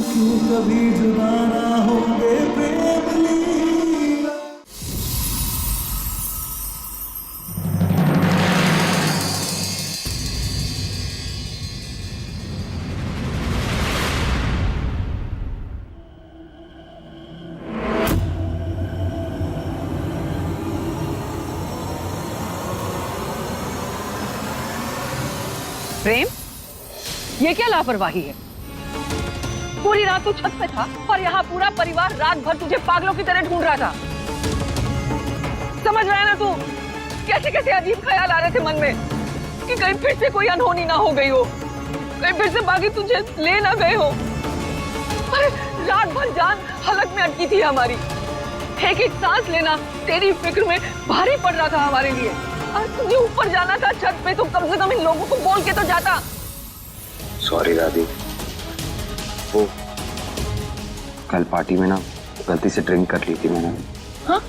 क्यों कभी जुदा ना होंगे प्रेम लीला। प्रेम, ये क्या लापरवाही है? पूरी रात तू छत पे था और यहाँ पूरा परिवार रात भर तुझे पागलों की तरह ढूंढ रहा था। समझ रहा है ना तू? कैसे कैसे अजीब ख्याल आ रहे थे मन में कि कहीं फिर से कोई अनहोनी ना हो गई हो, कहीं फिर से बागी तुझे ले ना गए हो। अरे रात भर जान हलक में अटकी थी हमारी, एक एक सांस लेना तेरी फिक्र में भारी पड़ रहा था हमारे लिए। और तुझे ऊपर जाना था छत पे तो कम से कम इन लोगों को बोल के तो जाता। सॉरी दादी, वो कल पार्टी में ना गलती से ड्रिंक कर ली थी मैंने। हाँ?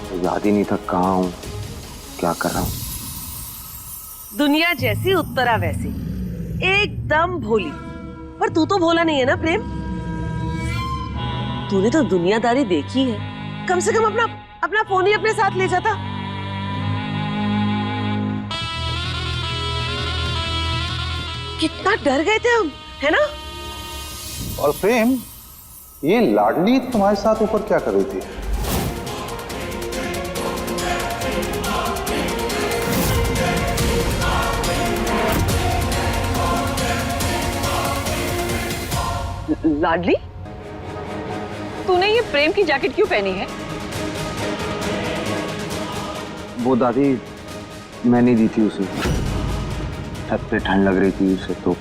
तो याद ही नहीं था कहाँ हूँ, क्या कर रहा हूँ। दुनिया जैसी उत्तरा वैसी, एकदम भोली। पर तू तो भोला नहीं है ना प्रेम? तूने तो दुनियादारी देखी है, कम से कम अपना फोन ही अपने साथ ले जाता। कितना डर गए थे हम, है ना? और प्रेम, ये लाडली तुम्हारे साथ ऊपर क्या कर रही थी? लाडली, तूने ये प्रेम की जैकेट क्यों पहनी है? वो दादी मैंने दी थी उसे, छत पे ठंड लग रही थी उसे तो।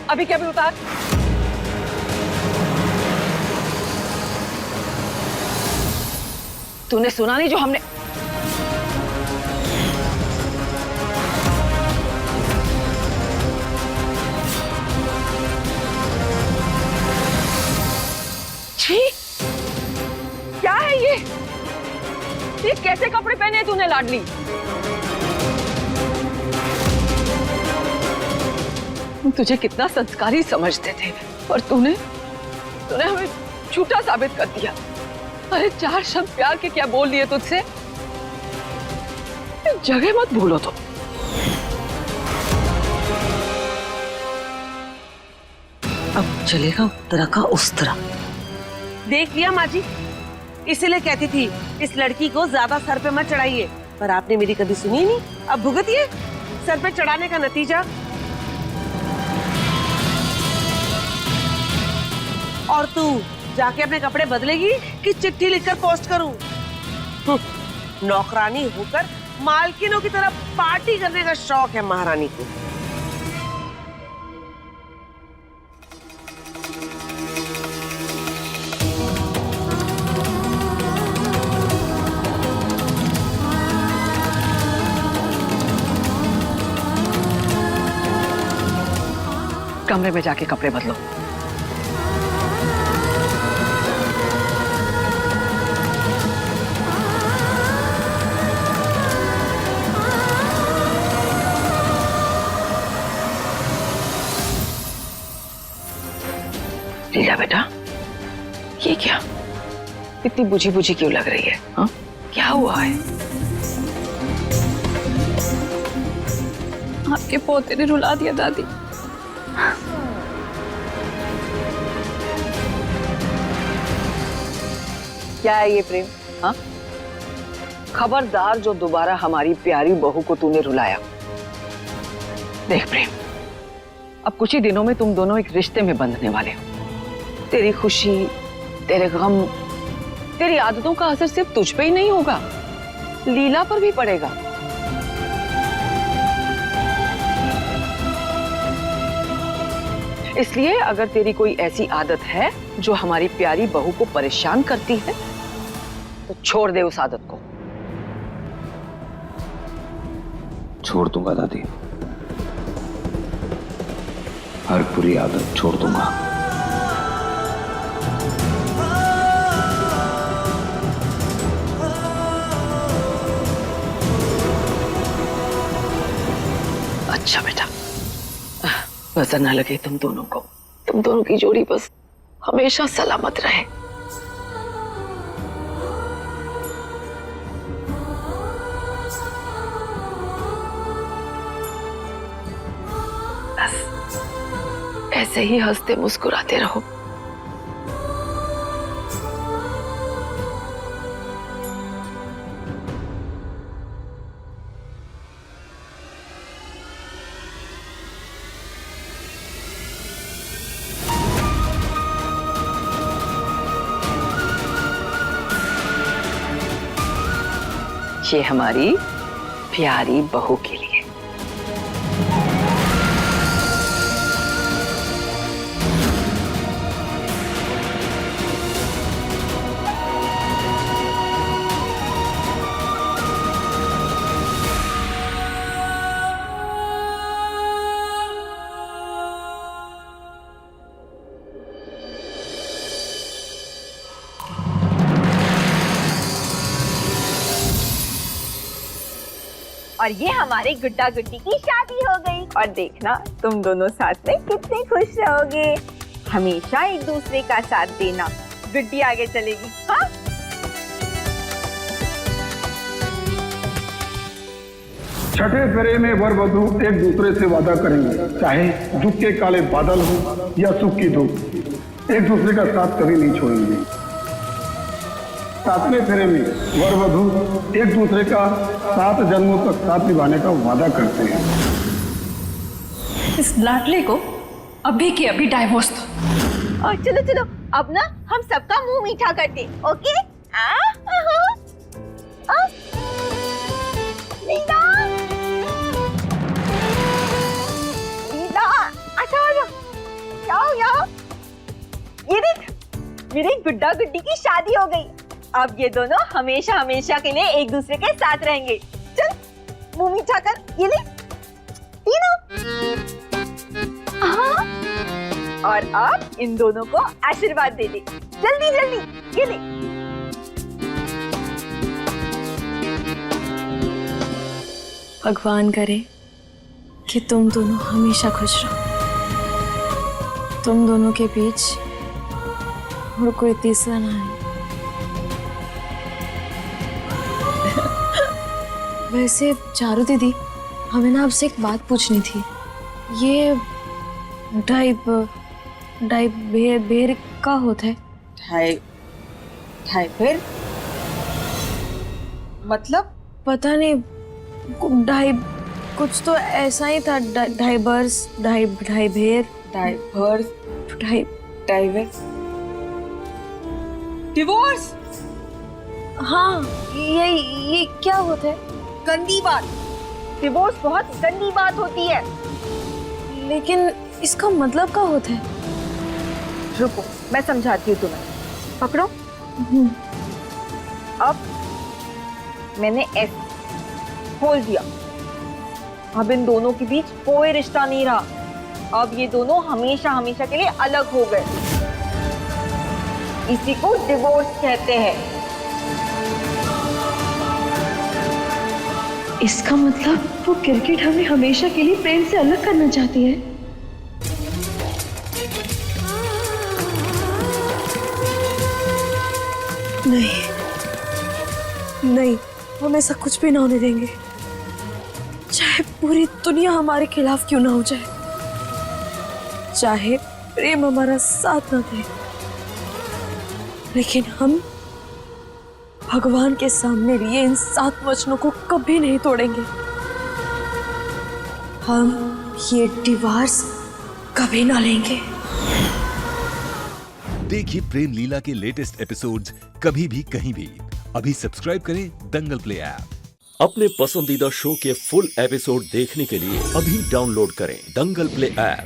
अभी क्या भी उतार। तूने सुना नहीं जो हमने? छी, क्या है ये कैसे कपड़े पहने तूने लाडली? हम तुझे कितना संस्कारी समझते थे और तूने हमें झूठा साबित कर दिया। अरे चार शब्द प्यार के क्या बोल लिए तुझसे, जगह मत भूलो तो। अब चलेगा उत्तरा का उस तरह। देख लिया माँ जी, इसीलिए कहती थी इस लड़की को ज्यादा सर पे मत चढ़ाइए, पर आपने मेरी कभी सुनी नहीं। अब भुगतिए सर पे चढ़ाने का नतीजा। और तू जाके अपने कपड़े बदलेगी कि चिट्ठी लिखकर पोस्ट करूं? नौकरानी होकर मालकिनों की तरह पार्टी करने का शौक है महारानी को। कमरे में जाके कपड़े बदलो। लीला बेटा, ये क्या इतनी बुझी बुझी क्यों लग रही है? हाँ, क्या हुआ है? आपके पोते ने रुला दिया दादी। क्या है ये प्रेम? हाँ, खबरदार जो दोबारा हमारी प्यारी बहू को तूने रुलाया। देख प्रेम, अब कुछ ही दिनों में तुम दोनों एक रिश्ते में बंधने वाले हो। तेरी खुशी, तेरे गम, तेरी आदतों का असर सिर्फ तुझ पे ही नहीं होगा, लीला पर भी पड़ेगा। इसलिए अगर तेरी कोई ऐसी आदत है जो हमारी प्यारी बहू को परेशान करती है तो छोड़ दे उस आदत को। छोड़ दूंगा दादी, हर बुरी आदत छोड़ दूंगा। अच्छा बेटा, नजर ना लगे तुम दोनों को, तुम दोनों की जोड़ी बस हमेशा सलामत रहे। बस ऐसे ही हंसते मुस्कुराते रहो। ये हमारी प्यारी बहू के लिए। और ये हमारे गुड्डा गुड्डी की शादी हो गई। और देखना तुम दोनों साथ में कितने खुश रहोगे। हमेशा एक दूसरे का साथ देना। गुड्डी आगे चलेगी। हाँ छठे फेरे में वर वधू एक दूसरे से वादा करेंगे, चाहे दुख के काले बादल हो या सुख की धूप, एक दूसरे का साथ कभी नहीं छोड़ेंगे। सातवें फेरे में वर वधू एक दूसरे का 7 जन्मों तक साथ निभाने का वादा करते हैं। इस लाडले को अभी के अभी डाइवोर्स दो। और चलो चलो अब ना हम सबका मुंह मीठा करते। ओके? लीला, लीला, अच्छा आओ। ये देख, मेरी गुड्डा गुड्डी की शादी हो गई। अब ये दोनों हमेशा हमेशा के लिए एक दूसरे के साथ रहेंगे। चल मुंह मीठा कर। ये ले तीनों। और अब इन दोनों को आशीर्वाद दे दे। जल्दी जल्दी ये ले। भगवान करे कि तुम दोनों हमेशा खुश रहो। तुम दोनों के बीच और कोई तीसरा ना है। वैसे चारू दीदी, हमें ना आपसे एक बात पूछनी थी। ये भेर का होता है? फिर मतलब पता नहीं, कुछ तो ऐसा ही था। डिवोर्स। हाँ, ये क्या होता है? गंदी बात। डिवोर्स बहुत गंदी बात होती है। लेकिन इसका मतलब क्या होता है? रुको मैं समझाती हूँ तुम्हें। पकड़ो। अब मैंने एस खोल दिया। अब इन दोनों के बीच कोई रिश्ता नहीं रहा। अब ये दोनों हमेशा हमेशा के लिए अलग हो गए। इसी को डिवोर्स कहते हैं। इसका मतलब वो क्रिकेट हमें हमेशा के लिए प्रेम से अलग करना चाहती है। नहीं, हम ऐसा कुछ भी ना होने देंगे। चाहे पूरी दुनिया हमारे खिलाफ क्यों ना हो जाए, चाहे प्रेम हमारा साथ ना दे, लेकिन हम भगवान के सामने लिए इन 7 वचनों को कभी नहीं तोड़ेंगे। हम ये डिवोर्स कभी ना लेंगे। देखिए प्रेम लीला के लेटेस्ट एपिसोड्स कभी भी कहीं भी। अभी सब्सक्राइब करें दंगल प्ले ऐप। अपने पसंदीदा शो के फुल एपिसोड देखने के लिए अभी डाउनलोड करें दंगल प्ले ऐप।